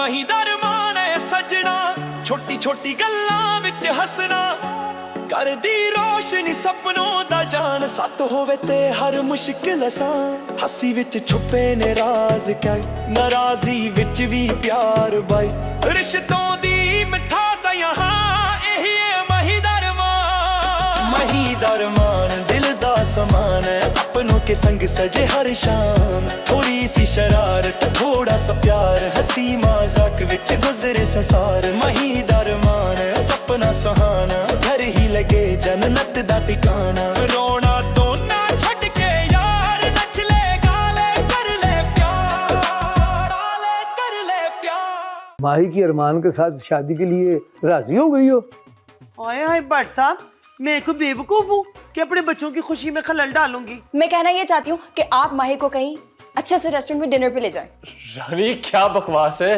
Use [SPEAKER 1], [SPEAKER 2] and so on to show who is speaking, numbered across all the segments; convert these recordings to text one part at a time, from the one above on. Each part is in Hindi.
[SPEAKER 1] ਮਹੀ ਦਰਮਾਨ ਹੈ ਸਜਣਾ ਛੋਟੀ ਛੋਟੀ ਗੱਲਾਂ ਵਿੱਚ ਹੱਸਣਾ करदी रोशनी सपनों दा जान सत होवे ते हर मुश्किल आसान हसी विच छुपे ने राज क्या नाराजी विच भी प्यार बाई रिश्तों दी मिठास यहाँ यही है मही दरमान दिल दा समान है अपनों के संग सजे हर शाम थोड़ी सी शरारत थोड़ा सा प्यार हंसी मजाक विच गुजरे संसार मही दरमान सपना सुहाना घर ही लगे जन्नत दा ठिकाना रोना तो ना छट के यार नच ले गाले कर ले प्यार
[SPEAKER 2] माही की अरमान के साथ शादी के लिए राजी हो गई हो?
[SPEAKER 3] हाय हाय भट्ट साहब, मैं को बेवकूफ हूँ कि अपने बच्चों की खुशी में खलल डालूंगी।
[SPEAKER 4] मैं कहना ये चाहती हूँ कि आप माही को कहीं अच्छे से रेस्टोरेंट में डिनर पे ले जाएं।
[SPEAKER 5] रानी क्या बकवास है।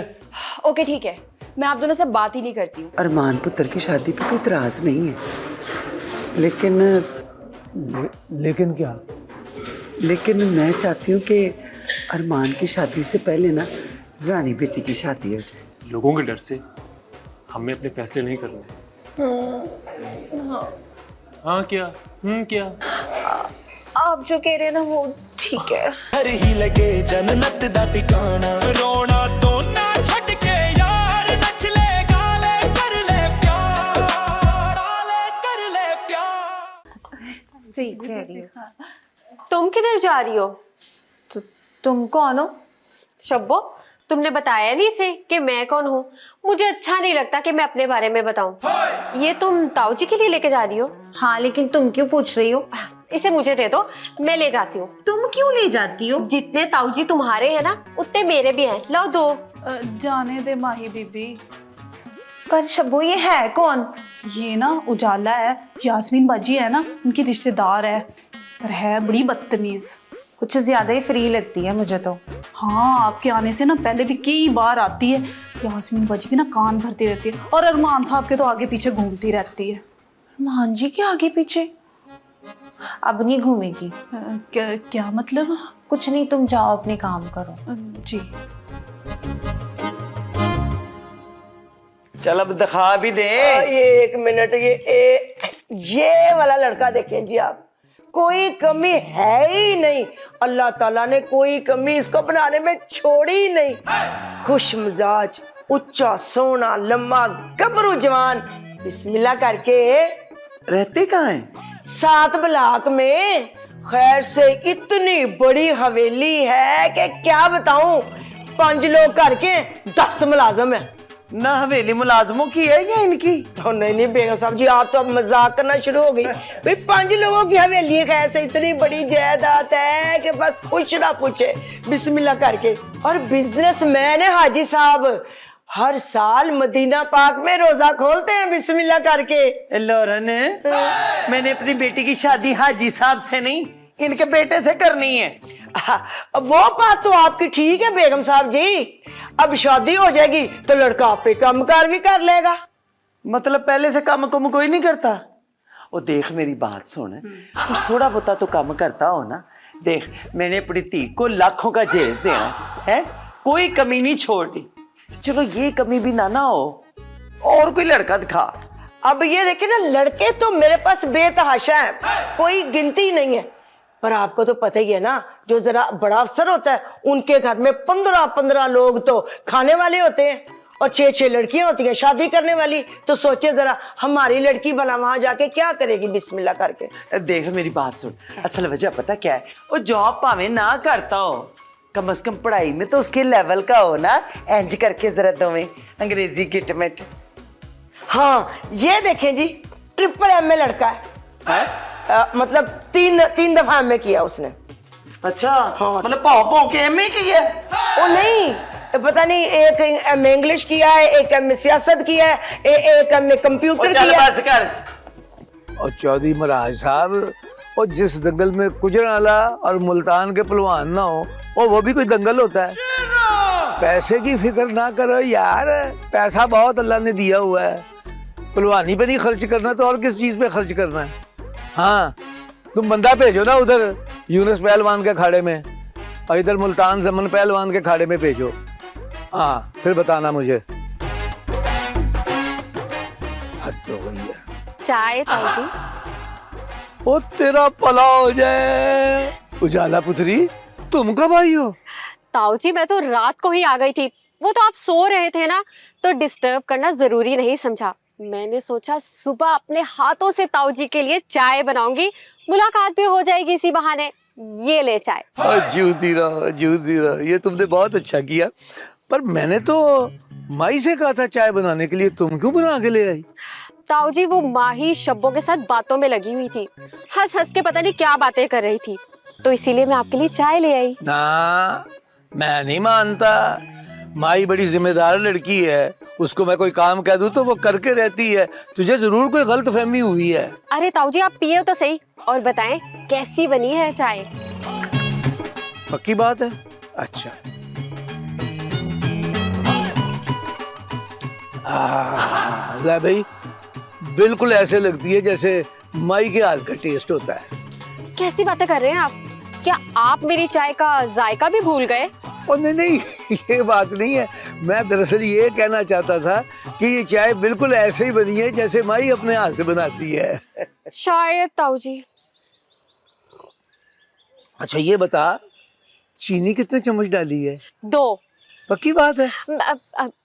[SPEAKER 4] ओके ठीक है, मैं आप दोनों से बात ही नहीं करती हूँ।
[SPEAKER 6] अरमान पुत्र की शादी पे कोई इतराज नहीं है, लेकिन
[SPEAKER 2] लेकिन क्या?
[SPEAKER 6] लेकिन मैं चाहती हूँ कि अरमान की शादी से पहले ना रानी बेटी की शादी हो जाए।
[SPEAKER 5] लोगों के डर से हमें अपने फैसले नहीं करने। हाँ क्या? क्या?
[SPEAKER 7] आप जो कह रहे हैं ना वो ठीक है।
[SPEAKER 1] घर ही लगे जन्नत दा ठिकाना रोना तो ना छट के यार नच ले गाले कर ले प्यार
[SPEAKER 7] सही कह रही हो।
[SPEAKER 8] तुम किधर जा रही हो?
[SPEAKER 7] तो तुम कौन हो?
[SPEAKER 8] शब्बो, तुमने बताया नहीं इसे कि मैं कौन हूँ। मुझे अच्छा नहीं लगता कि मैं अपने बारे में बताऊं। ये तुम ताऊ जी के लिए लेके जा रही हो?
[SPEAKER 7] हाँ, लेकिन तुम क्यों पूछ रही हो?
[SPEAKER 8] इसे मुझे दे दो, मैं ले जाती हूँ।
[SPEAKER 7] तुम क्यों ले जाती हो?
[SPEAKER 8] जितने ताऊ जी तुम्हारे हैं ना उतने मेरे भी हैं। लो दो।
[SPEAKER 9] जाने दे माही बीबी।
[SPEAKER 7] पर शब्बो ये है कौन?
[SPEAKER 9] ये ना उजाला है, यास्मीन बाजी है ना उनकी रिश्तेदार है, पर है बड़ी बदतमीज।
[SPEAKER 7] कुछ ज्यादा ही फ्री लगती है मुझे तो।
[SPEAKER 9] हाँ, आपके आने से ना पहले भी कई बार आती है। यास्मीन बाजी की ना कान भरती रहती है और अरमान साहब के तो आगे पीछे घूमती रहती है।
[SPEAKER 7] अरमान जी के आगे पीछे? अब नहीं घूमेगी।
[SPEAKER 9] क्या मतलब?
[SPEAKER 7] कुछ नहीं, तुम जाओ अपने काम करो।
[SPEAKER 9] जी।
[SPEAKER 3] चल अब दिखा भी दे।
[SPEAKER 10] ये एक मिनट, ये वाला लड़का देखें जी आप, कोई कमी है ही नहीं। अल्लाह ताला ने कोई कमी इसको बनाने में छोड़ी ही नहीं। खुश मिजाज, उच्चा, सोना, लम्बा, गबरू जवान, बिस्मिल्लाह करके।
[SPEAKER 3] रहते कहाँ हैं?
[SPEAKER 10] 7 ब्लॉक में। खैर से इतनी बड़ी हवेली है कि क्या बताऊं। 5 लोग करके 10 मुलाजम है।
[SPEAKER 3] ना हवेली मुलाजमों की है या इनकी?
[SPEAKER 10] तो नहीं बेगम साहब जी, आप तो अब मजाक करना शुरू हो गई। भाई 5 लोगों की हवेली है, से इतनी बड़ी जायदाद है कि बस कुछ ना पूछे, बिस्मिल्लाह करके। और बिजनेसमैन है हाजी साहब, हर साल मदीना पाक में रोजा खोलते हैं बिस्मिल्लाह करके।
[SPEAKER 3] लौरन, मैंने अपनी बेटी की शादी हाजी साहब से नहीं, इनके बेटे से करनी है।
[SPEAKER 10] वो बात तो आपकी ठीक है बेगम साहब जी, अब शादी हो जाएगी तो लड़का आप पे काम कार भी कर लेगा।
[SPEAKER 3] मतलब पहले से काम कुम कोई नहीं करता? ओ देख मेरी बात सुन, कुछ थोड़ा बहुता तो काम करता हो ना। देख, मैंने अपनी धी को लाखों का जहेज देना है, कोई कमी नहीं छोड़नी। चलो ये कमी भी ना हो, और कोई लड़का दिखा।
[SPEAKER 10] अब ये देखिए ना, लड़के तो मेरे पास बेतहाशा है, कोई गिनती नहीं है। पर आपको तो पता ही है ना, जो जरा बड़ा अफसर होता है उनके घर में 15-15 लोग तो खाने वाले होते हैं और 6-6 लड़कियां होती हैं शादी करने वाली। तो सोचे जरा हमारी लड़की भला वहां जाके क्या करेगी बिस्मिल्लाह करके।
[SPEAKER 3] देख मेरी बात सुन, असल वजह पता क्या है, वो जॉब भावे ना करता हो, कम से कम पढ़ाई में तो उसके लेवल का हो ना। इंज करके जरा तुम्हें अंग्रेजी गिटमिट।
[SPEAKER 10] हाँ ये देखें जी, MA लड़का है, मतलब 3 दफा MA किया उसने।
[SPEAKER 3] अच्छा, हाँ। मतलब पाव के MA किया है?
[SPEAKER 10] ओ नहीं, पता नहीं, एक MA इंग्लिश किया है, एक MA सियासत किया है, एक MA कंप्यूटर किया है।
[SPEAKER 3] बस कर।
[SPEAKER 2] और चौधरी महाराज साहब, और जिस दंगल में गुजरांवाला और मुल्तान के पहलवान ना हो, वो भी कोई दंगल होता है? पैसे की फिक्र ना करो यार, पैसा बहुत अल्लाह ने दिया हुआ है। पहलवानी पे नहीं खर्च करना तो और किस चीज पे खर्च करना है? हाँ, तुम बंदा भेजो ना उधर यूनुस पहलवान के अखाड़े में, और इधर मुल्तान जमन पहलवान के अखाड़े में भेजो। हाँ फिर बताना मुझे। हद हो गई है।
[SPEAKER 8] चाय ताऊ जी।
[SPEAKER 2] ओ तेरा भला हो जाए। उजाला पुत्री, तुम कब आई हो?
[SPEAKER 8] ताऊ जी मैं तो रात को ही आ गई थी, वो तो आप सो रहे थे ना, तो डिस्टर्ब करना जरूरी नहीं समझा। मैंने सोचा सुबह अपने हाथों से ताऊ जी के लिए चाय बनाऊंगी, मुलाकात भी हो जाएगी इसी बहाने। ये ले चाय।
[SPEAKER 2] जूती रहो, जूती रहो। ये तुमने बहुत अच्छा किया, पर मैंने तो माई से कहा था चाय बनाने के लिए, तुम क्यों बना के ले आई?
[SPEAKER 8] ताऊ जी वो माही शब्बों के साथ बातों में लगी हुई थी, हंस हंस के पता नहीं क्या बातें कर रही थी, तो इसीलिए मैं आपके लिए चाय ले आई।
[SPEAKER 2] ना, मैं नहीं मानता। माई बड़ी जिम्मेदार लड़की है, उसको मैं कोई काम कह दूं तो वो करके रहती है। तुझे जरूर कोई गलतफहमी हुई है।
[SPEAKER 8] अरे ताऊ जी आप पिए तो सही और बताएं कैसी बनी है चाय।
[SPEAKER 2] पक्की बात है? अच्छा। ले भाई, बिल्कुल ऐसे लगती है जैसे माई के हाथ का टेस्ट होता है।
[SPEAKER 8] कैसी बातें कर रहे हैं आप? क्या आप मेरी चाय का जायका भी भूल गए?
[SPEAKER 2] ओ नहीं नहीं, ये बात नहीं है। मैं दरअसल ये कहना चाहता था कि ये चाय बिल्कुल ऐसे ही बनी है जैसे माई अपने हाथ से बनाती है।
[SPEAKER 8] शायद ताऊ जी।
[SPEAKER 2] अच्छा ये बता, चीनी कितने चम्मच डाली है?
[SPEAKER 8] 2।
[SPEAKER 2] पक्की बात है?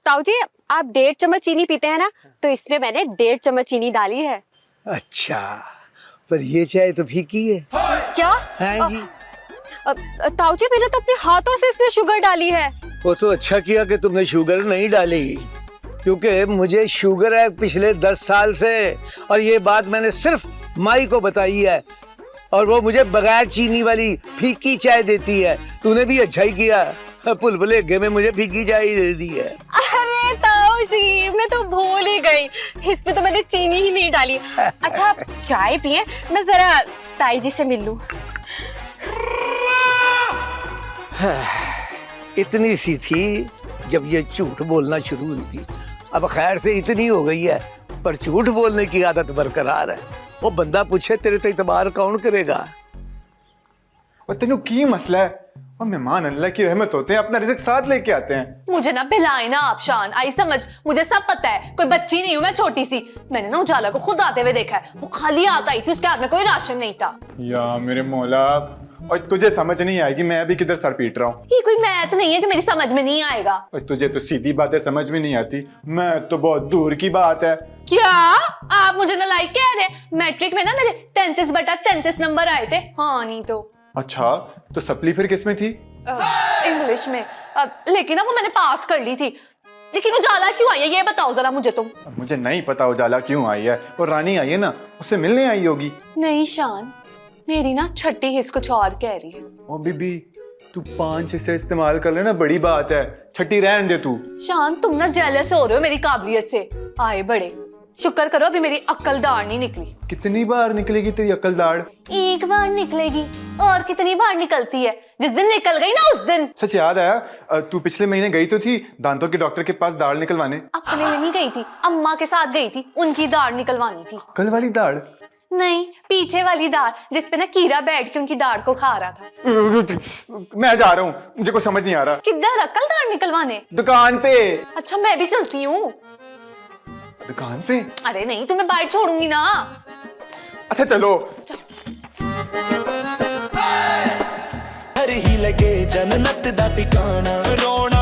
[SPEAKER 8] ताऊ जी आप 1.5 चम्मच चीनी पीते हैं ना, तो इसमें मैंने 1.5 चम्मच चीनी डाली है।
[SPEAKER 2] अच्छा, पर ये चाय तो फीकी है।
[SPEAKER 8] क्या?
[SPEAKER 2] हाँ जी।
[SPEAKER 8] ताऊ जी मैंने तो अपने हाथों से इसमें शुगर डाली है।
[SPEAKER 2] वो तो अच्छा किया कि तुमने शुगर नहीं डाली, क्योंकि मुझे शुगर है पिछले 10 साल से, और ये बात मैंने सिर्फ माई को बताई है, और वो मुझे बगैर चीनी वाली फीकी चाय देती है। तूने भी अच्छा ही किया, भुलभुलेगे में मुझे फीकी चाय ही दे दी है।
[SPEAKER 8] अरे ताऊ जी मैं तो भूल ही गई, इसमें तो मैंने चीनी ही नहीं डाली। अच्छा आप चाय पिए, मैं जरा ताई जी से मिल लूं।
[SPEAKER 2] इतनी सी थी जब ये झूठ बोलना शुरू हुई थी, अब खैर से इतनी हो गई है, पर झूठ बोलने की आदत बरकरार है। वो बंदा पूछे तेरे ते इतबार कौन करेगा?
[SPEAKER 11] और तेनू की मसला है? और मेहमान अल्लाह की रहमत होते हैं, अपना रिज़्क साथ लेके आते हैं।
[SPEAKER 7] मुझे ना पिलाए ना आप शान, आई समझ, मुझे सब पता है, कोई बच्ची नहीं हूँ मैं छोटी सी। मैंने ना उजाला को खुद आते हुए देखा है, वो खाली आता ही थी, उसके हाथ में कोई राशन नहीं था।
[SPEAKER 11] या मेरे मौला, और तुझे समझ नहीं आएगी मैं अभी किधर सर पीट रहा हूँ।
[SPEAKER 7] ये कोई मैथ नहीं है जो मेरी समझ में नहीं आएगा।
[SPEAKER 11] और तुझे तो सीधी बातें समझ में नहीं आती, मैं तो बहुत दूर की बात है।
[SPEAKER 7] क्या आप मुझे नालायक कह रहे हैं? मैट्रिक में ना मेरे 33/33 नंबर आए थे। हाँ नहीं तो।
[SPEAKER 11] अच्छा तो सप्ली फिर किस में थी?
[SPEAKER 7] इंग्लिश में। लेकिन ना वो मैंने पास कर ली थी। लेकिन उजाला क्यों आई है ये बताओ जरा मुझे तुम।
[SPEAKER 11] मुझे नहीं पता उजाला क्यों आई है, और रानी आई है ना, उससे मिलने आई होगी।
[SPEAKER 7] नहीं शान, मेरी ना छठी हिस्स कुछ और कह रही है।
[SPEAKER 11] ओ बीबी तू 5 हिस्से इस्तेमाल कर लेना, बड़ी बात है, छठी रहने दे तू।
[SPEAKER 7] शान तुम ना जेलस हो रहे हो मेरी काबिलियत से। आए बड़े, शुक्र करो अभी मेरी अक्ल दाढ़ नहीं निकली।
[SPEAKER 11] कितनी बार निकलेगी तेरी अक्ल दाढ़?
[SPEAKER 7] एक बार निकलेगी, और कितनी बार निकलती है? जिस दिन निकल गई ना उस दिन।
[SPEAKER 11] सच याद आया, तू पिछले महीने गई तो थी दांतों के डॉक्टर के पास दाढ़ निकलवाने।
[SPEAKER 7] अपने लिए नहीं गई थी, अम्मा के साथ गई थी, उनकी दाढ़ निकलवानी थी।
[SPEAKER 11] कल वाली दाढ़
[SPEAKER 7] नहीं, पीछे वाली दाढ़ जिसपे ना कीड़ा बैठ के उनकी दाढ़ को खा रहा था।
[SPEAKER 11] मैं जा रहा हूँ, मुझे कुछ समझ नहीं आ रहा।
[SPEAKER 7] किधर? अक्ल दाढ़ निकलवाने
[SPEAKER 11] दुकान पे।
[SPEAKER 7] अच्छा मैं भी चलती हूँ।
[SPEAKER 11] दुकान पे?
[SPEAKER 7] अरे नहीं, तुम्हें बाहर छोड़ूंगी ना।
[SPEAKER 11] अच्छा चलो।
[SPEAKER 1] हर ही लगे जन्नत दा ठिकाना रोने